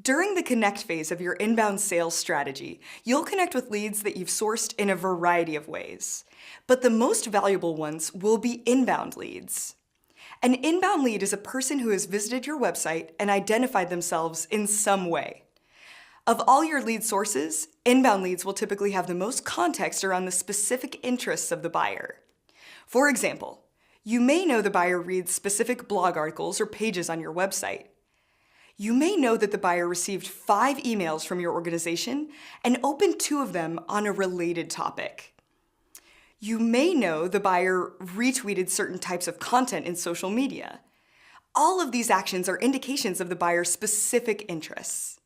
During the connect phase of your inbound sales strategy, you'll connect with leads that you've sourced in a variety of ways. But the most valuable ones will be inbound leads. An inbound lead is a person who has visited your website and identified themselves in some way. Of all your lead sources, inbound leads will typically have the most context around the specific interests of the buyer. For example, you may know the buyer reads specific blog articles or pages on your website. You may know that the buyer received 5 emails from your organization and opened 2 of them on a related topic. You may know the buyer retweeted certain types of content in social media. All of these actions are indications of the buyer's specific interests.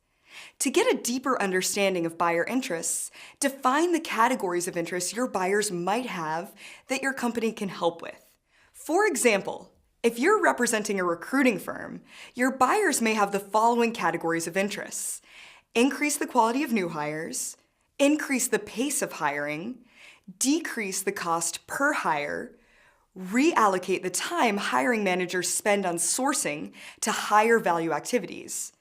To get a deeper understanding of buyer interests, define the categories of interest your buyers might have that your company can help with. For example, if you're representing a recruiting firm, your buyers may have the following categories of interests: increase the quality of new hires, increase the pace of hiring, decrease the cost per hire, reallocate the time hiring managers spend on sourcing to higher value activities.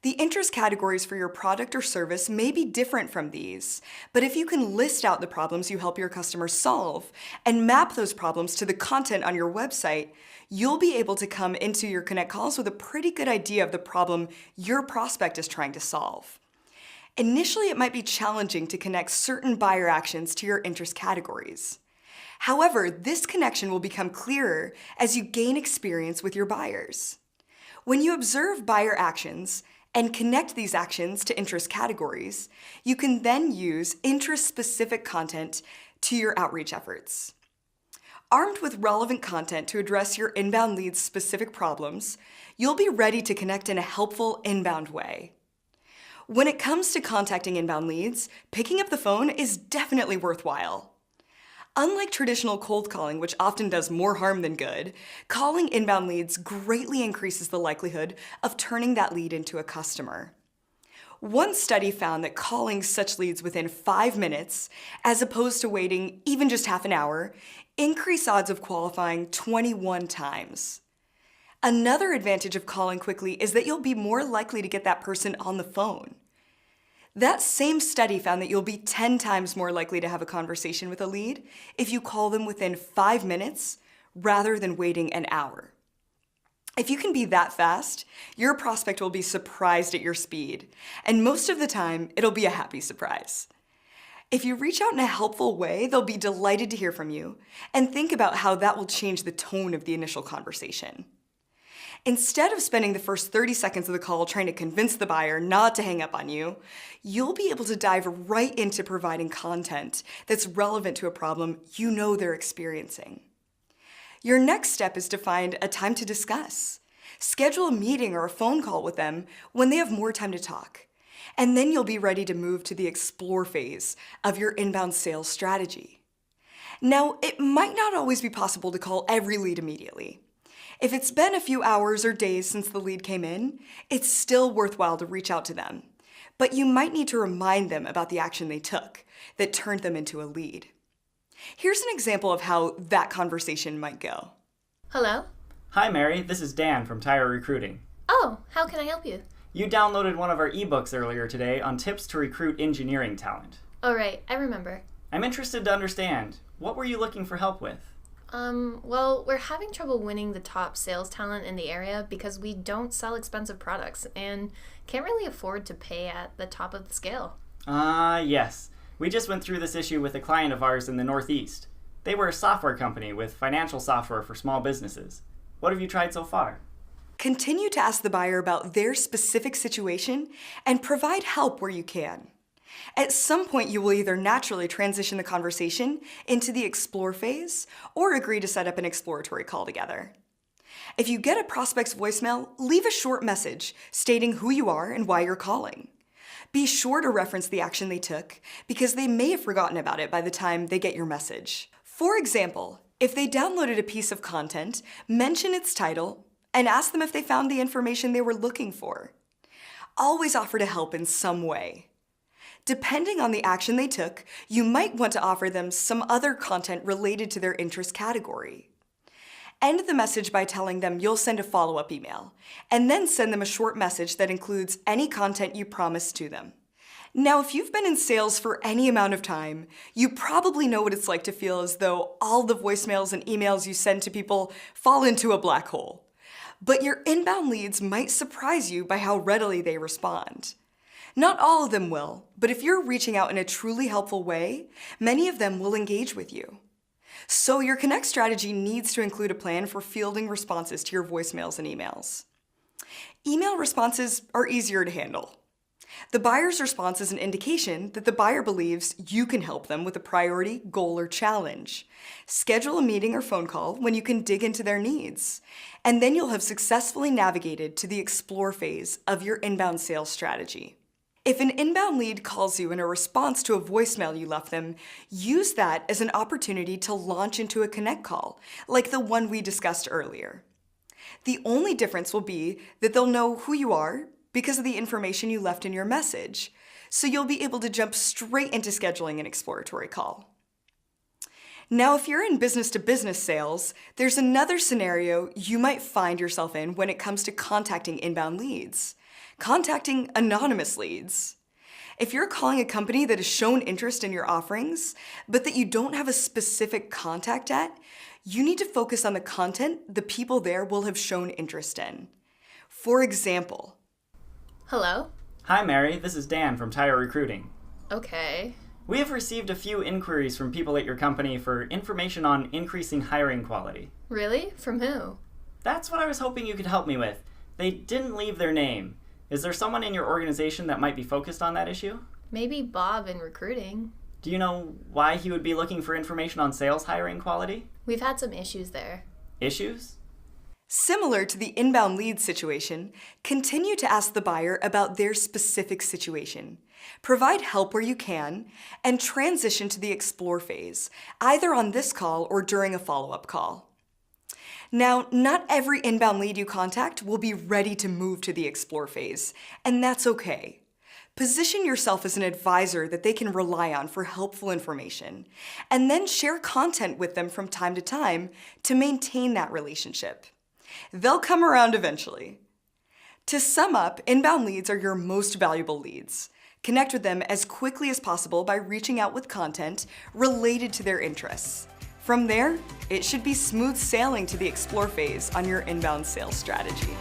The interest categories for your product or service may be different from these, but if you can list out the problems you help your customers solve and map those problems to the content on your website, you'll be able to come into your Connect calls with a pretty good idea of the problem your prospect is trying to solve. Initially, it might be challenging to connect certain buyer actions to your interest categories. However, this connection will become clearer as you gain experience with your buyers. When you observe buyer actions and connect these actions to interest categories, you can then use interest-specific content to your outreach efforts. Armed with relevant content to address your inbound leads' specific problems, you'll be ready to connect in a helpful inbound way. When it comes to contacting inbound leads, picking up the phone is definitely worthwhile. Unlike traditional cold calling, which often does more harm than good, calling inbound leads greatly increases the likelihood of turning that lead into a customer. One study found that calling such leads within 5 minutes, as opposed to waiting even just half an hour, increase odds of qualifying 21 times. Another advantage of calling quickly is that you'll be more likely to get that person on the phone. That same study found that you'll be 10 times more likely to have a conversation with a lead if you call them within 5 minutes rather than waiting an hour. If you can be that fast, your prospect will be surprised at your speed, and most of the time, it'll be a happy surprise. If you reach out in a helpful way, they'll be delighted to hear from you, and think about how that will change the tone of the initial conversation. Instead of spending the first 30 seconds of the call trying to convince the buyer not to hang up on you, you'll be able to dive right into providing content that's relevant to a problem you know they're experiencing. Your next step is to find a time to discuss. Schedule a meeting or a phone call with them when they have more time to talk. And then you'll be ready to move to the explore phase of your inbound sales strategy. Now, it might not always be possible to call every lead immediately. If it's been a few hours or days since the lead came in, it's still worthwhile to reach out to them. But you might need to remind them about the action they took that turned them into a lead. Here's an example of how that conversation might go. Hello? Hi Mary, this is Dan from Tire Recruiting. Oh, how can I help you? You downloaded one of our ebooks earlier today on tips to recruit engineering talent. Oh, right, I remember. I'm interested to understand, what were you looking for help with? Well, we're having trouble winning the top sales talent in the area because we don't sell expensive products and can't really afford to pay at the top of the scale. Yes. We just went through this issue with a client of ours in the Northeast. They were a software company with financial software for small businesses. What have you tried so far? Continue to ask the buyer about their specific situation and provide help where you can. At some point, you will either naturally transition the conversation into the explore phase or agree to set up an exploratory call together. If you get a prospect's voicemail, leave a short message stating who you are and why you're calling. Be sure to reference the action they took because they may have forgotten about it by the time they get your message. For example, if they downloaded a piece of content, mention its title and ask them if they found the information they were looking for. Always offer to help in some way. Depending on the action they took, you might want to offer them some other content related to their interest category. End the message by telling them you'll send a follow-up email, and then send them a short message that includes any content you promised to them. Now, if you've been in sales for any amount of time, you probably know what it's like to feel as though all the voicemails and emails you send to people fall into a black hole. But your inbound leads might surprise you by how readily they respond. Not all of them will, but if you're reaching out in a truly helpful way, many of them will engage with you. So your Connect strategy needs to include a plan for fielding responses to your voicemails and emails. Email responses are easier to handle. The buyer's response is an indication that the buyer believes you can help them with a priority, goal, or challenge. Schedule a meeting or phone call when you can dig into their needs, and then you'll have successfully navigated to the explore phase of your inbound sales strategy. If an inbound lead calls you in a response to a voicemail you left them, use that as an opportunity to launch into a Connect call, like the one we discussed earlier. The only difference will be that they'll know who you are because of the information you left in your message, so you'll be able to jump straight into scheduling an exploratory call. Now, if you're in business-to-business sales, there's another scenario you might find yourself in when it comes to contacting inbound leads: contacting anonymous leads. If you're calling a company that has shown interest in your offerings, but that you don't have a specific contact at, you need to focus on the content the people there will have shown interest in. For example, Hello? Hi, Mary. This is Dan from Tire Recruiting. Okay. We have received a few inquiries from people at your company for information on increasing hiring quality. Really? From who? That's what I was hoping you could help me with. They didn't leave their name. Is there someone in your organization that might be focused on that issue? Maybe Bob in recruiting. Do you know why he would be looking for information on sales hiring quality? We've had some issues there. Issues? similar to the inbound lead situation, continue to ask the buyer about their specific situation. Provide help where you can, and transition to the explore phase, either on this call or during a follow-up call. Now, not every inbound lead you contact will be ready to move to the explore phase, and that's okay. Position yourself as an advisor that they can rely on for helpful information, and then share content with them from time to maintain that relationship. They'll come around eventually. To sum up, inbound leads are your most valuable leads. Connect with them as quickly as possible by reaching out with content related to their interests. From there, it should be smooth sailing to the explore phase on your inbound sales strategy.